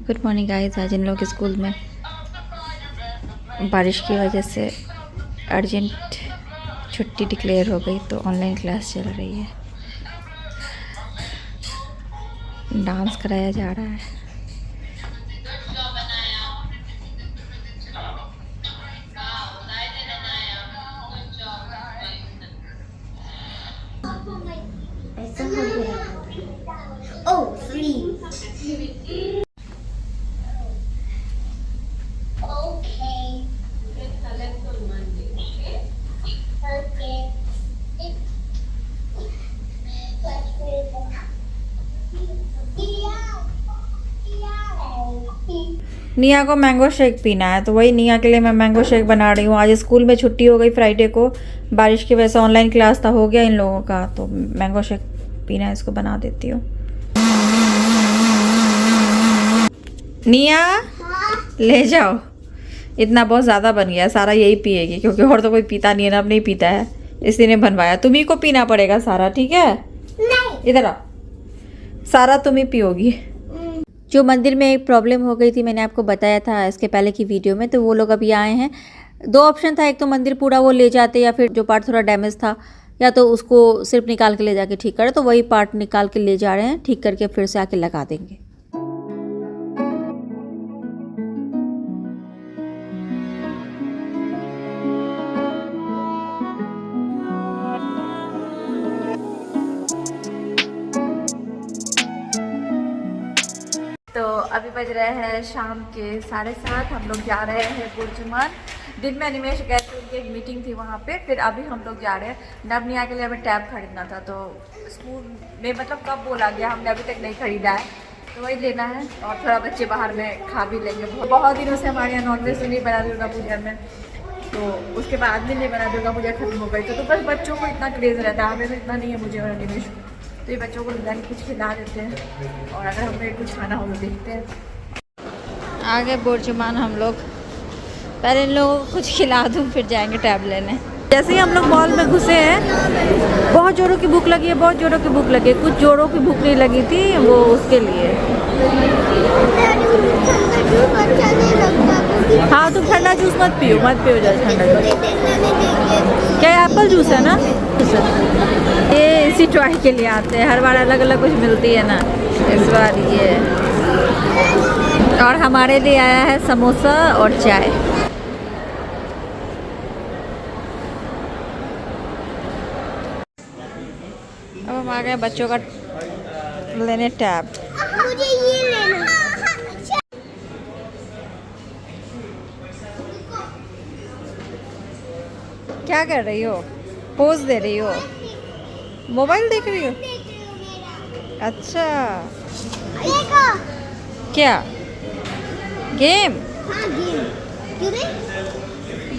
Good morning guys. आज इन लोग के स्कूल में बारिश की वजह से अर्जेंट छुट्टी डिक्लेयर हो गई, तो ऑनलाइन क्लास चल रही है। डांस कराया जा रहा है। Oh, free. Okay. Okay. निया को मैंगो शेक पीना है, तो वही निया के लिए मैं मैंगो शेक बना रही हूँ। आज स्कूल में छुट्टी हो गई फ्राइडे को, बारिश की वजह से ऑनलाइन क्लास था, हो गया इन लोगों का, तो मैंगो शेक पीना है, इसको बना देती हूँ। निया ले जाओ, इतना बहुत ज़्यादा बन गया, सारा यही पिएगी क्योंकि और तो कोई पीता नहीं है ना, अब नहीं पीता है, इसी ने बनवाया। तुम ही को पीना पड़ेगा सारा, ठीक है? नहीं। इधर आओ, सारा तुम ही पियोगी। जो मंदिर में एक प्रॉब्लम हो गई थी, मैंने आपको बताया था इसके पहले की वीडियो में, तो वो लोग अभी आए हैं। दो ऑप्शन था, एक तो मंदिर पूरा वो ले जाते, या फिर जो पार्ट थोड़ा डैमेज था, या तो उसको सिर्फ निकाल के ले जाके ठीक करे, तो वही पार्ट निकाल के ले जा रहे हैं, ठीक करके फिर से आके लगा देंगे। तो अभी बज रहे हैं शाम के 7:30, हम लोग जा रहे हैं बुर्जुमान। दिन में अनिमेश गए थे, उनकी एक मीटिंग थी वहाँ पे, फिर अभी हम लोग जा रहे हैं। नवनिया के लिए हमें टैब खरीदना था, तो स्कूल में मतलब कब बोला गया, हमने अभी तक नहीं खरीदा है, तो वही लेना है। और थोड़ा बच्चे बाहर में खा भी लेंगे। बहुत दिनों से हमारे यहाँ नॉनवेज तो नहीं बना दुर्गा पूजा में, तो उसके बाद भी नहीं बना, दुर्गा पूजा खत्म हो गई तो बस बच्चों को इतना क्रेज़ रहता है, हमें तो इतना नहीं है, मुझे और अनिमेश को। तो ये बच्चों को जाके कुछ खिला देते हैं, और अगर हमें कुछ खाना हो तो देखते हैं। आगे बुर्जुमान हम लोग, पहले इन लोगों को कुछ खिला दूँ, फिर जाएंगे टैब लेने। जैसे ही हम लोग मॉल में घुसे हैं, बहुत जोरों की भूख लगी है, बहुत जोरों की भूख लगी है। कुछ जोरों की भूख नहीं लगी थी, वो उसके लिए। हाँ, तुम ठंडा जूस मत पियो, मत पियो ज़्यादा ठंडा जूस। क्या एप्पल जूस है ना? ये इसी टॉय के लिए आते हैं, हर बार अलग अलग कुछ मिलती है ना, इस बार ये। और हमारे लिए आया है समोसा और चाय। अब हम आ गए बच्चों का लेने टैब। मुझे ये लेना। क्या कर रही हो? पोज दे रही हो? मोबाइल देख रही हो? अच्छा, देखो। क्या गेम? हाँ,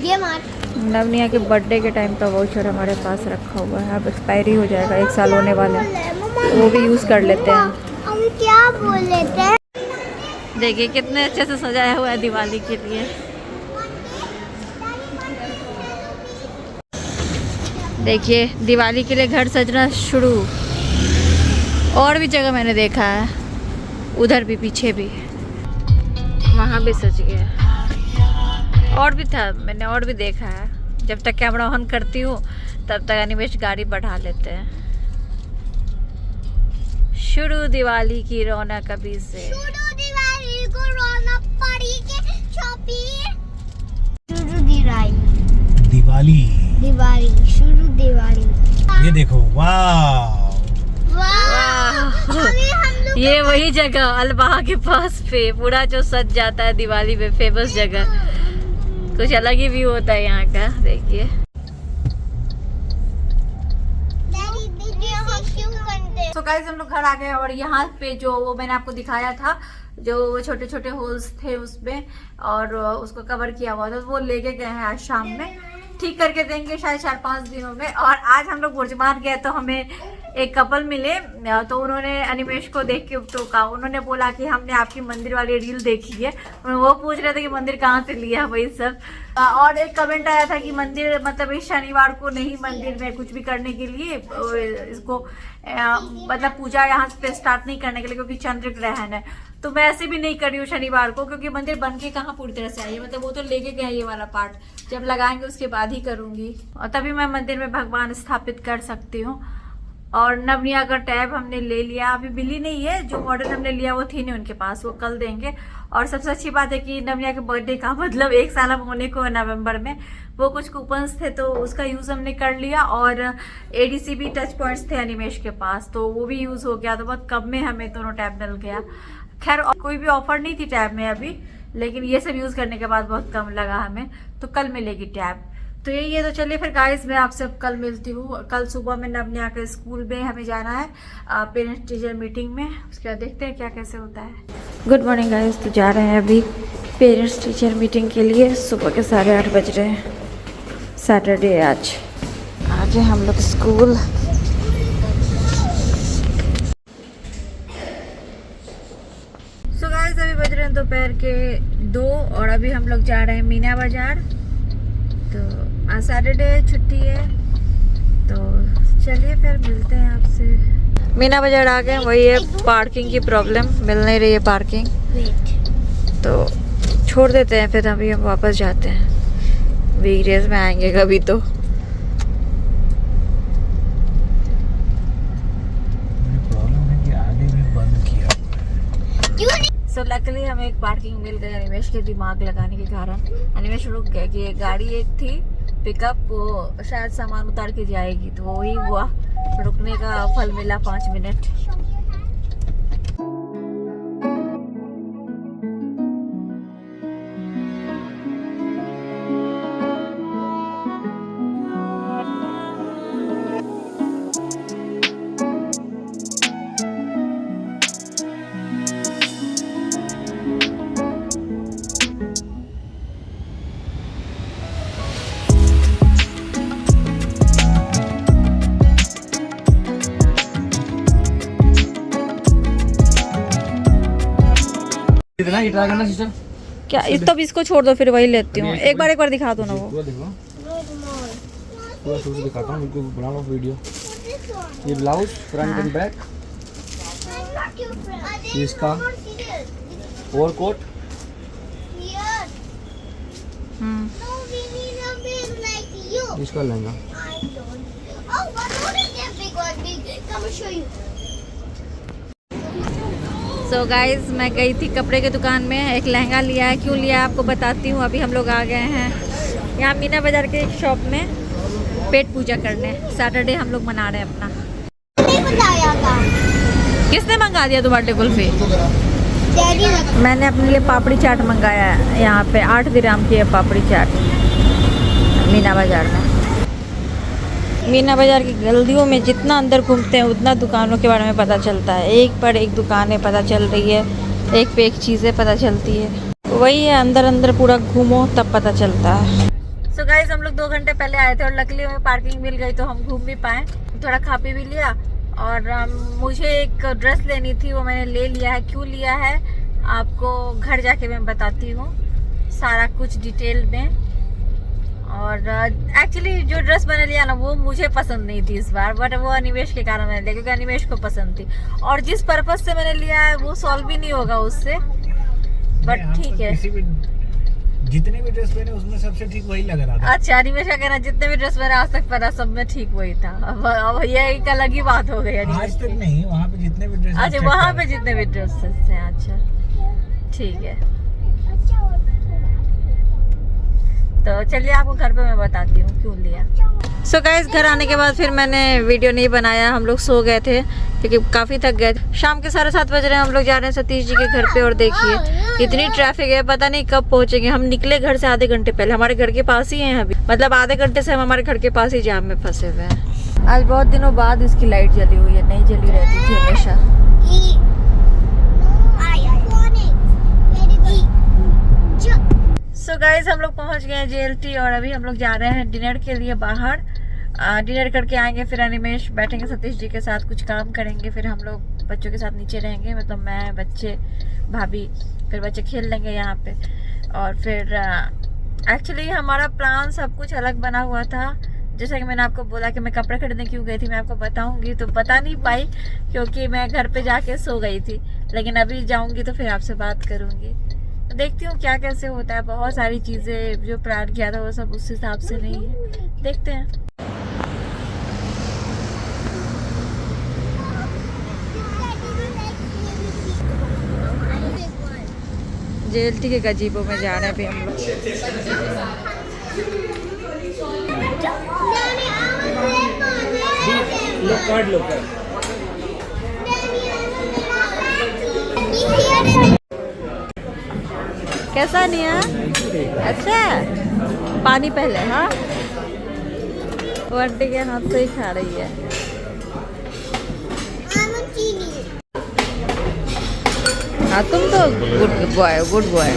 गेम नवनिया के बर्थडे के टाइम का वाउचर हमारे पास रखा हुआ है, अब एक्सपायरी हो जाएगा, 1 साल होने वाला है, वो भी यूज़ कर लेते हैं। हम क्या बोल लेते हैं? देखिए कितने अच्छे से सजाया हुआ है दिवाली के लिए। देखिए दिवाली के लिए घर सजना शुरू। और भी जगह मैंने देखा है, उधर भी, पीछे भी, वहाँ भी सज गया। और भी था, मैंने और भी देखा है। जब तक कैमरा ऑन करती हूँ तब तक अनिमेश गाड़ी बढ़ा लेते हैं। शुरू दिवाली की रौनक अभी से। शुरू दिवाली को रौनक पड़ी के छपी। शुरू दिवाली। दिवाली। दिवाली, शुरू दिवाली। ये देखो, वाह वाह। अभी हम लोग ये वही जगह अलबाहा के पास पे पूरा जो सज जाता है दिवाली में, फेमस जगह, कुछ अलग ही व्यू होता है यहाँ का। देखिए तो गाइस हम लोग घर आ गए, और यहाँ पे जो वो मैंने आपको दिखाया था, जो वो छोटे छोटे होल्स थे उसमें, और उसको कवर किया हुआ था, वो लेके गए हैं आज शाम में, ठीक करके देंगे शायद 4-5 दिनों में। और आज हम लोग बुर्जुमान गए तो हमें एक कपल मिले, तो उन्होंने अनिमेश को देख के तो कहा, उन्होंने बोला कि हमने आपकी मंदिर वाली रील देखी है। वो पूछ रहे थे कि मंदिर कहाँ से लिया वही सब। और एक कमेंट आया था कि मंदिर मतलब इस शनिवार को नहीं मंदिर में कुछ भी करने के लिए, इसको मतलब पूजा यहाँ पे स्टार्ट नहीं करने के लिए, क्योंकि चंद्र ग्रहण है। तो मैं ऐसे भी नहीं कर रही हूँ शनिवार को, क्योंकि मंदिर बन के कहाँ पूरी तरह से आई है, मतलब वो तो लेके गए ये वाला पार्ट, जब लगाएंगे उसके बाद ही करूँगी, और तभी मैं मंदिर में भगवान स्थापित कर सकती हूँ। और नवनिया का टैब हमने ले लिया, अभी बिली नहीं है, जो मॉडल हमने लिया वो थी नहीं उनके पास, वो कल देंगे। और सबसे अच्छी बात है कि नवनिया के बर्थडे का मतलब 1 साल अब होने को है नवंबर में, वो कुछ कूपन्स थे तो उसका यूज़ हमने कर लिया। और एडीसी भी टच पॉइंट्स थे अनिमेश के पास, तो वो भी यूज़ हो गया, तो बहुत कम में हमें दोनों टैब मिल गया। खैर कोई भी ऑफर नहीं थी टैब में अभी, लेकिन ये सब यूज़ करने के बाद बहुत कम लगा हमें, तो कल मिलेगी टैब। तो यही है, तो चलिए फिर गाइस मैं आपसे अब कल मिलती हूँ। कल सुबह में नवनिया के स्कूल में हमें जाना है पेरेंट्स टीचर मीटिंग में, उसके बाद देखते हैं क्या कैसे होता है। गुड मॉर्निंग गाइस, तो जा रहे हैं अभी पेरेंट्स टीचर मीटिंग के लिए। सुबह के 8:30 बज रहे हैं, सैटरडे है आज है हम लोग स्कूल। सो गाइस अभी बज रहे हैं दोपहर के 2 और अभी हम लोग जा रहे हैं मीना बाजार। तो आज सैटरडे छुट्टी है, तो चलिए फिर मिलते हैं आपसे। मीना बाजार आ गए, वही है पार्किंग की प्रॉब्लम, मिल नहीं रही है पार्किंग, तो छोड़ देते हैं फिर अभी हम वापस जाते हैं, वीकडेज में आएंगे कभी तो। सो लकीली हमें एक पार्किंग मिल गई अनिमेश के दिमाग लगाने के कारण। अनिमेश रुक गया कि गाड़ी एक थी पिकअप, वो शायद सामान उतार के जाएगी, तो वही हुआ, रुकने का फल मिला 5 मिनट। कितना ट्राई करना सिस्टर? क्या तब इसको छोड़ दो, फिर वही लेती हूँ। एक बार दिखा दो ना वो। देखो पूरा शुरू से दिखाता हूँ, बिल्कुल बना लो वीडियो। ये ब्लाउज फ्रंट एंड बैक, इसका ओवरकोट, इसका लहंगा। सो गाइज मैं गई थी कपड़े की दुकान में, एक लहंगा लिया है। क्यों लिया है आपको बताती हूँ। अभी हम लोग आ गए हैं यहाँ मीना बाजार के एक शॉप में पेट पूजा करने। सैटरडे हम लोग मना रहे हैं अपना। किसने मंगा दिया तुम्हारे कुल्फी? मैंने अपने लिए पापड़ी चाट मंगाया है, यहाँ पे 8 दिरहम की है पापड़ी चाट मीना बाजार में। मीना बाजार की गलियों में जितना अंदर घूमते हैं उतना दुकानों के बारे में पता चलता है। एक पर एक दुकानें पता चल रही है, एक पे एक चीज़ें पता चलती है। वही है, अंदर अंदर पूरा घूमो तब पता चलता है। सो गाइस हम लोग 2 घंटे पहले आए थे और लकीली हमें पार्किंग मिल गई, तो हम घूम भी पाए, थोड़ा खा पी भी लिया। और मुझे एक ड्रेस लेनी थी, वो मैंने ले लिया है। क्यों लिया है आपको घर जाके मैं बताती हूँ सारा कुछ डिटेल में। और एक्चुअली जो ड्रेस मैंने लिया ना वो मुझे पसंद नहीं थी इस बार, बट वो अनिमेश के कारण मैंने लिया, क्योंकि अनिमेश को पसंद थी। और जिस पर्पस से मैंने लिया है वो सॉल्व भी नहीं होगा उससे, बट ठीक है। जितने भी ड्रेस पहने उसमें सबसे ठीक वही लग रहा था। अच्छा, अनिमेश का कहना जितने भी ड्रेस मैंने आज तक पहना सब में ठीक वही था। अब ये एक अलग ही बात हो गई। आज तक नहीं, वहाँ पे जितने भी ड्रेस, अच्छा वहाँ पे जितने भी ड्रेस थे, अच्छा ठीक है। तो चलिए आपको घर पे मैं बताती हूँ क्यों लिया। सो गाइस घर आने के बाद फिर मैंने वीडियो नहीं बनाया, हम लोग सो गए थे क्योंकि काफ़ी थक गए थे। शाम के 7:30 बज रहे हैं, हम लोग जा रहे हैं सतीश जी के घर पे। और देखिए इतनी ट्रैफिक है, पता नहीं कब पहुँचेंगे। हम निकले घर से आधे घंटे पहले, हमारे घर के पास ही हैं अभी, मतलब आधे घंटे से हम हमारे घर के पास ही जाम में फंसे हुए हैं। आज बहुत दिनों बाद इसकी लाइट जली हुई है, नहीं जली रहती थी हमेशा। सो गाइस हम लोग पहुंच गए हैं JLT और अभी हम लोग जा रहे हैं डिनर के लिए बाहर। डिनर करके आएंगे, फिर अनिमेश बैठेंगे सतीश जी के साथ, कुछ काम करेंगे, फिर हम लोग बच्चों के साथ नीचे रहेंगे, मतलब मैं, बच्चे, भाभी, फिर बच्चे खेल लेंगे यहाँ पे। और फिर एक्चुअली हमारा प्लान सब कुछ अलग बना हुआ था। जैसा कि मैंने आपको बोला कि मैं कपड़े खरीदने क्यों गई थी, मैं आपको बताऊंगी, तो बता नहीं पाई क्योंकि मैं घर पे जाके सो गई थी। लेकिन अभी जाऊंगी तो फिर आपसे बात करूंगी। तो देखती हूँ क्या कैसे होता है। बहुत सारी चीज़ें जो प्लान किया था वो सब उस हिसाब से नहीं है, देखते हैं। जेएलटी के गजीबों में जा रहे हैं अभी हम लोग। कैसा निया? अच्छा, पानी पहले। हाँ, वो आंटी के हाथ से ही खा रही है। हाँ, तुम तो good boy, good boy.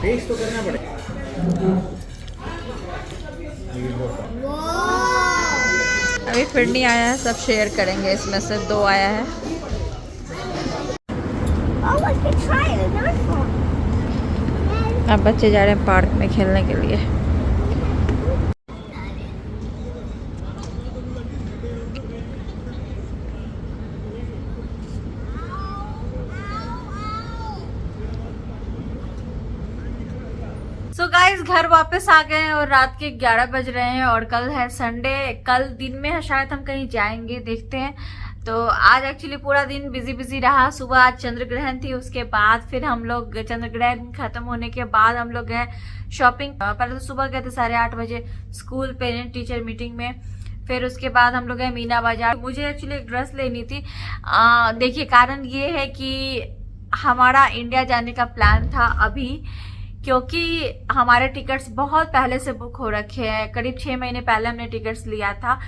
Test तो करना पड़ेगा। अभी फिर नहीं आया है, सब शेयर करेंगे। इसमें से 2 आया है। अब बच्चे जा रहे हैं पार्क में खेलने के लिए। सो गाइस, घर वापस आ गए हैं और रात के 11 बज रहे हैं और कल है संडे। कल दिन में है शायद हम कहीं जाएंगे, देखते हैं। तो आज एक्चुअली पूरा दिन बिजी बिजी रहा। सुबह आज चंद्र ग्रहण थी, उसके बाद फिर हम लोग चंद्र ग्रहण खत्म होने के बाद हम लोग गए शॉपिंग। पहले तो सुबह गए थे 8:30 बजे स्कूल पेरेंट टीचर मीटिंग में। फिर उसके बाद हम लोग गए मीना बाजार। मुझे एक्चुअली एक ड्रेस लेनी थी। देखिए, कारण ये है कि हमारा इंडिया जाने का प्लान था अभी, क्योंकि हमारे टिकट्स बहुत पहले से बुक हो रखे हैं। करीब 6 महीने पहले हमने टिकट्स लिया था।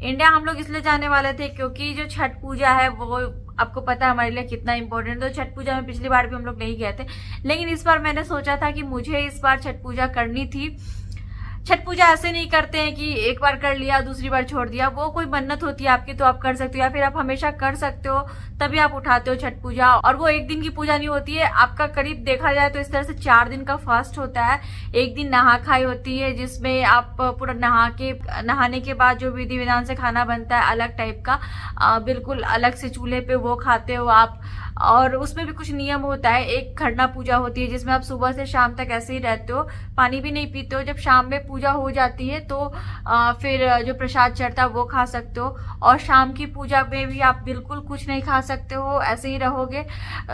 इंडिया हम लोग इसलिए जाने वाले थे क्योंकि जो छठ पूजा है वो आपको पता है हमारे लिए कितना इम्पोर्टेंट है। तो छठ पूजा में पिछली बार भी हम लोग नहीं गए थे, लेकिन इस बार मैंने सोचा था कि मुझे इस बार छठ पूजा करनी थी। छठ पूजा ऐसे नहीं करते हैं कि एक बार कर लिया दूसरी बार छोड़ दिया। वो कोई मन्नत होती है आपकी तो आप कर सकते हो, या फिर आप हमेशा कर सकते हो तभी आप उठाते हो छठ पूजा। और वो एक दिन की पूजा नहीं होती है आपका, करीब देखा जाए तो इस तरह से 4 दिन का फास्ट होता है। एक दिन नहा खाई होती है जिसमें आप पूरा नहाने के बाद जो विधि विधान से खाना बनता है अलग टाइप का, बिल्कुल अलग से चूल्हे पे वो खाते हो आप। और उसमें भी कुछ नियम होता है। एक खरना पूजा होती है जिसमें आप सुबह से शाम तक ऐसे ही रहते हो, पानी भी नहीं पीते हो। जब शाम में पूजा हो जाती है तो फिर जो प्रसाद चढ़ता है वो खा सकते हो। और शाम की पूजा में भी आप बिल्कुल कुछ नहीं खा सकते हो, ऐसे ही रहोगे।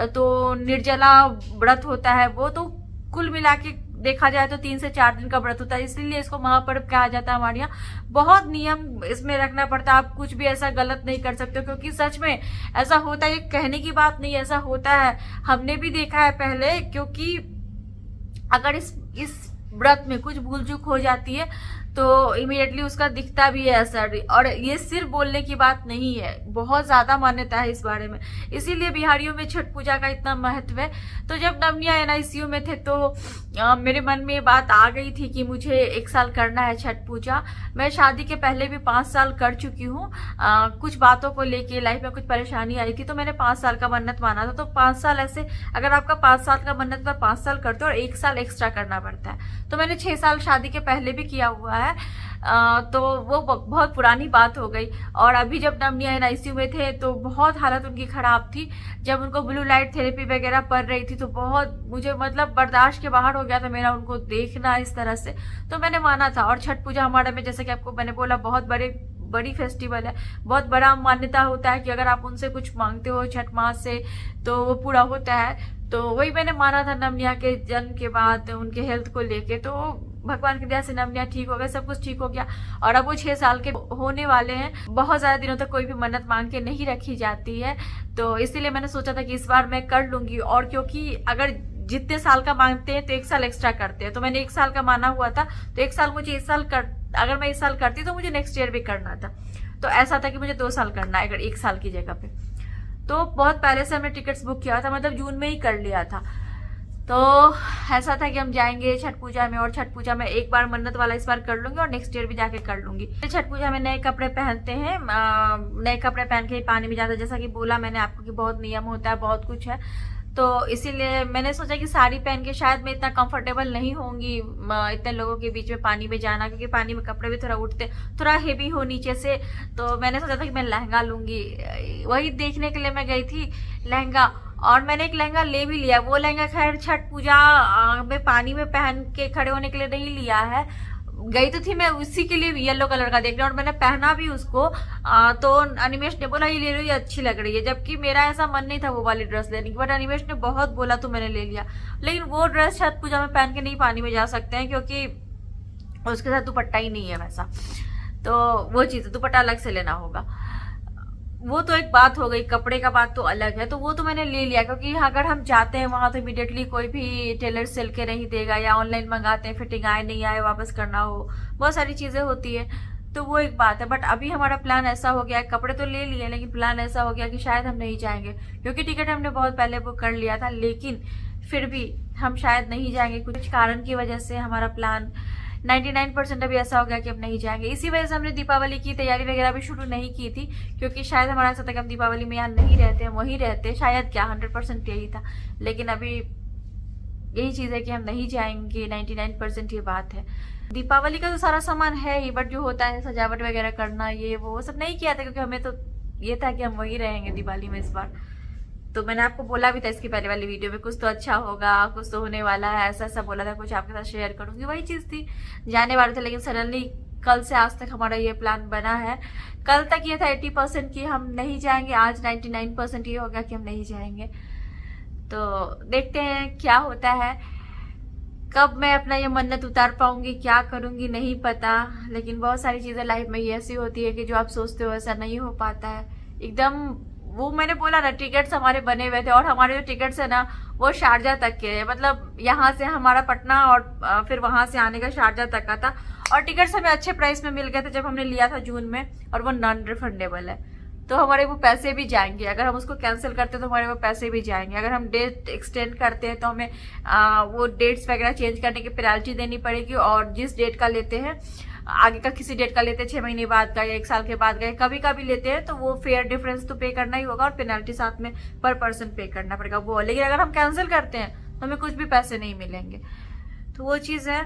तो निर्जला व्रत होता है वो। तो कुल मिला के देखा जाए तो 3 से 4 दिन का व्रत होता है, इसीलिए इसको महापर्व कहा जाता है हमारे यहाँ। बहुत नियम इसमें रखना पड़ता है, आप कुछ भी ऐसा गलत नहीं कर सकते हो, क्योंकि सच में ऐसा होता है। ये कहने की बात नहीं, ऐसा होता है, हमने भी देखा है पहले। क्योंकि अगर इस व्रत में कुछ भूल चूक हो जाती है तो इमीडिएटली उसका दिखता भी है असर। और ये सिर्फ बोलने की बात नहीं है, बहुत ज्यादा मान्यता है इस बारे में, इसीलिए बिहारियों में छठ पूजा का इतना महत्व है। तो जब नवनिया NICU में थे तो मेरे मन में ये बात आ गई थी कि मुझे 1 साल करना है छठ पूजा। मैं शादी के पहले भी 5 साल कर चुकी हूँ। कुछ बातों को लेके लाइफ में कुछ परेशानी आई थी तो मैंने 5 साल का मन्नत माना था। तो 5 साल ऐसे, अगर आपका 5 साल का मन्नत पर 5 साल करते हो और 1 साल एक्स्ट्रा करना पड़ता है। तो मैंने 6 साल शादी के पहले भी किया हुआ है। तो वो बहुत पुरानी बात हो गई। और अभी जब नवनिया NICU में थे तो बहुत हालत उनकी खराब थी। जब उनको ब्लू लाइट थेरेपी वगैरह पड़ रही थी तो बहुत मुझे मतलब बर्दाश्त के बाहर हो गया था मेरा उनको देखना इस तरह से। तो मैंने माना था। और छठ पूजा हमारे में, जैसे कि आपको मैंने बोला, बहुत बड़ी फेस्टिवल है, बहुत बड़ा मान्यता होता है कि अगर आप उनसे कुछ मांगते हो छठ माँ से तो वो पूरा होता है। तो वही मैंने माना था नवनिया के जन्म के बाद उनके हेल्थ को लेके। तो भगवान की दया से नवनिया ठीक हो गया, सब कुछ ठीक हो गया। और अब वो 6 साल के होने वाले हैं। बहुत ज्यादा दिनों तक कोई भी मन्नत मांग के नहीं रखी जाती है, तो इसीलिए मैंने सोचा था कि इस बार मैं कर लूंगी। और क्योंकि अगर जितने साल का मांगते हैं तो 1 साल एक्स्ट्रा करते हैं, तो मैंने 1 साल का माना हुआ था। तो 1 साल मुझे अगर मैं इस साल करती तो मुझे नेक्स्ट ईयर भी करना था। तो ऐसा था कि मुझे 2 साल करना है अगर 1 साल की जगह पे। तो बहुत पहले से हमने टिकट्स बुक किया था, मतलब जून में ही कर लिया था। तो ऐसा था कि हम जाएंगे छठ पूजा में, और छठ पूजा में एक बार मन्नत वाला इस बार कर लूंगी और नेक्स्ट ईयर भी जाके कर लूंगी। छठ पूजा में नए कपड़े पहनते हैं, नए कपड़े पहन के ही पानी में जाते हैं। जैसा कि बोला मैंने आपको कि बहुत नियम होता है, बहुत कुछ है, तो इसीलिए मैंने सोचा कि साड़ी पहन के शायद मैं इतना कंफर्टेबल नहीं होंगी इतने लोगों के बीच में पानी में जाना, क्योंकि पानी में कपड़े भी थोड़ा उठते, थोड़ा हेवी हो नीचे से। तो मैंने सोचा था कि मैं लहंगा लूंगी, वही देखने के लिए मैं गई थी लहंगा, और मैंने एक लहंगा ले भी लिया। वो लहंगा खैर छठ पूजा में पानी में पहन के खड़े होने के लिए नहीं लिया है, गई तो थी मैं उसी के लिए येलो कलर का देखने, और मैंने पहना भी उसको। तो अनिमेश ने बोला ये ले लो, ये अच्छी लग रही है, जबकि मेरा ऐसा मन नहीं था वो वाली ड्रेस लेने की, बट अनिमेश ने बहुत बोला तो मैंने ले लिया। लेकिन वो ड्रेस छठ पूजा में पहन के नहीं पानी में जा सकते हैं, क्योंकि उसके साथ दुपट्टा ही नहीं है वैसा, तो वो चीज़ दुपट्टा अलग से लेना होगा। वो तो एक बात हो गई, कपड़े का बात तो अलग है, तो वो तो मैंने ले लिया, क्योंकि अगर हम जाते हैं वहां तो इमीडिएटली कोई भी टेलर सिल के नहीं देगा, या ऑनलाइन मंगाते हैं फिटिंग आए नहीं आए वापस करना हो, बहुत सारी चीजें होती है, तो वो एक बात है। बट अभी हमारा प्लान ऐसा हो गया है, कपड़े तो ले लिए लेकिन प्लान ऐसा हो गया कि शायद हम नहीं जाएंगे, क्योंकि टिकट हमने बहुत पहले बुक कर लिया था, लेकिन फिर भी हम शायद नहीं जाएंगे कुछ कारण की वजह से। हमारा प्लान 99% अभी ऐसा हो गया कि हम नहीं जाएंगे। इसी वजह से हमने दीपावली की तैयारी वगैरह भी शुरू नहीं की थी, क्योंकि शायद हमारा ऐसा था कि हम दीपावली में यहाँ नहीं रहते, हम वहीं रहते, शायद क्या 100% यही था। लेकिन अभी यही चीज़ है कि हम नहीं जाएंगे, 99% ये बात है। दीपावली का तो सारा सामान है ही, बट जो होता है सजावट वगैरह करना ये वो सब नहीं किया था, क्योंकि हमें तो ये था कि हम वहीं रहेंगे दिवाली में इस बार। तो मैंने आपको बोला भी था इसकी पहले वाली वीडियो में, कुछ तो अच्छा होगा, कुछ तो होने वाला है, ऐसा ऐसा बोला था, कुछ आपके साथ शेयर करूंगी, वही चीज़ थी। जाने वाले थे, लेकिन सडनली कल से आज तक हमारा ये प्लान बना है। कल तक ये था 80% कि हम नहीं जाएंगे, आज 99% ये हो गया कि हम नहीं जाएंगे। तो देखते हैं क्या होता है, कब मैं अपना ये मन्नत उतार पाऊंगी, क्या करूंगी नहीं पता। लेकिन बहुत सारी चीज़ें लाइफ में ये ऐसी होती है कि जो आप सोचते हो ऐसा नहीं हो पाता है एकदम। वो मैंने बोला ना, टिकट्स हमारे बने हुए थे, और हमारे जो टिकट्स है ना वो शारजा तक के है, मतलब यहाँ से हमारा पटना और फिर वहां से आने का शारजा तक का था, और टिकट्स हमें अच्छे प्राइस में मिल गए थे जब हमने लिया था जून में, और वो नॉन रिफंडेबल है, तो हमारे वो पैसे भी जाएंगे। अगर हम उसको कैंसिल करते हैं तो हमारे वो पैसे भी जाएंगे। अगर हम डेट एक्सटेंड करते हैं तो हमें वो डेट्स वगैरह चेंज करने की पेनल्टी देनी पड़ेगी, और जिस डेट का लेते हैं आगे का किसी डेट का लेते हैं 6 महीने बाद का या 1 साल के बाद का, कभी कभी लेते हैं तो वो फेयर डिफरेंस तो पे करना ही होगा, और पेनल्टी साथ में पर पर्सन पे करना पड़ेगा वो। लेकिन अगर हम कैंसिल करते हैं तो हमें कुछ भी पैसे नहीं मिलेंगे, तो वो चीज़ है।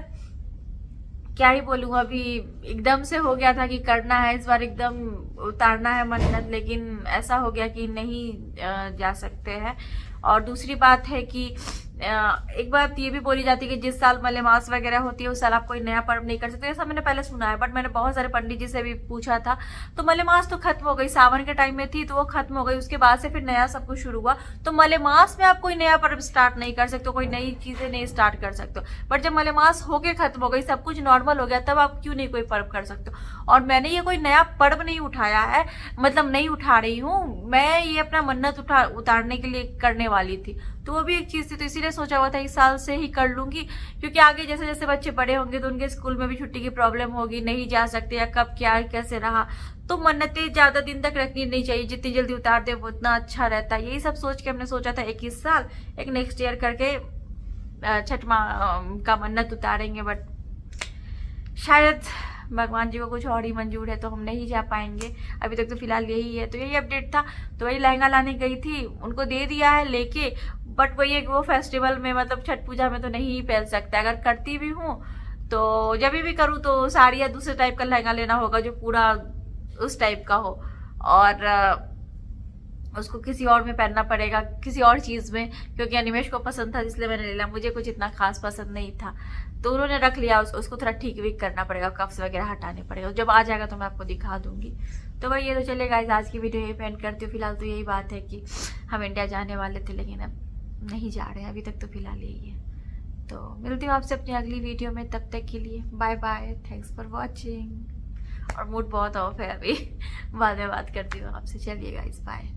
क्या ही बोलूँ, अभी एकदम से हो गया था कि करना है इस बार, एकदम उतारना है मन्नत, लेकिन ऐसा हो गया कि नहीं जा सकते हैं। और दूसरी बात है कि एक बात ये भी बोली जाती है कि जिस साल मलेमास वगैरह होती है उस साल आप कोई नया पर्व नहीं कर सकते, ऐसा मैंने पहले सुना है। बट मैंने बहुत सारे पंडित जी से भी पूछा था, तो मलेमास तो खत्म हो गई, सावन के टाइम में थी तो वो खत्म हो गई, उसके बाद से फिर नया सब कुछ शुरू हुआ। तो मलेमास में आप कोई नया पर्व स्टार्ट नहीं कर सकते, कोई नई चीजें नहीं स्टार्ट कर सकते। बट जब मलेमास होके खत्म हो गई, सब कुछ नॉर्मल हो गया, तब आप क्यों नहीं कोई पर्व कर सकते। और मैंने ये कोई नया पर्व नहीं उठाया है, मतलब नहीं उठा रही हूँ मैं, ये अपना मन्नत उतारने के लिए करने वाली थी, तो वो भी एक चीज थी। तो इसीलिए सोचा हुआ था इस साल से ही कर लूंगी, क्योंकि आगे जैसे जैसे बच्चे बड़े होंगे तो उनके स्कूल में भी छुट्टी की प्रॉब्लम होगी, नहीं जा सकते, या कब क्या कैसे रहा। तो मन्नतें ज्यादा दिन तक रखनी नहीं चाहिए, जितनी जल्दी उतार दे वो उतना अच्छा रहता है। यही सब सोच के हमने सोचा था एक इस साल एक नेक्स्ट ईयर करके छठ माँ का मन्नत उतारेंगे। बट शायद भगवान जी को कुछ और ही मंजूर है, तो हम नहीं जा पाएंगे। अभी तक तो फिलहाल यही है। तो यही अपडेट था। तो वही लहंगा लाने गई थी, उनको दे दिया है लेके, बट वही एक वो फेस्टिवल में, मतलब छठ पूजा में तो नहीं पहन सकता। अगर करती भी हूँ तो जब भी करूँ तो साड़ी या दूसरे टाइप का लहंगा लेना होगा जो पूरा उस टाइप का हो, और उसको किसी और में पहनना पड़ेगा, किसी और चीज़ में, क्योंकि अनिमेश को पसंद था इसलिए मैंने ले लिया। मुझे कुछ इतना खास पसंद नहीं था तो उन्होंने रख लिया। उसको थोड़ा ठीक वीक करना पड़ेगा, कफ्स वगैरह हटाने पड़ेगा। जब आ जाएगा तो मैं आपको दिखा दूंगी। तो भाई ये तो चलेगा, आज की वीडियो यही पेंट करती हूँ। फिलहाल तो यही बात है कि हम इंडिया जाने वाले थे लेकिन अब नहीं जा रहे हैं, अभी तक तो फिलहाल यही है। तो मिलती हूँ आपसे अपनी अगली वीडियो में, तब तक के लिए bye bye, thanks for watching. और मूड बहुत ऑफ है अभी, बाद में बात करती हूँ आपसे। चलिए गाइस, बाय।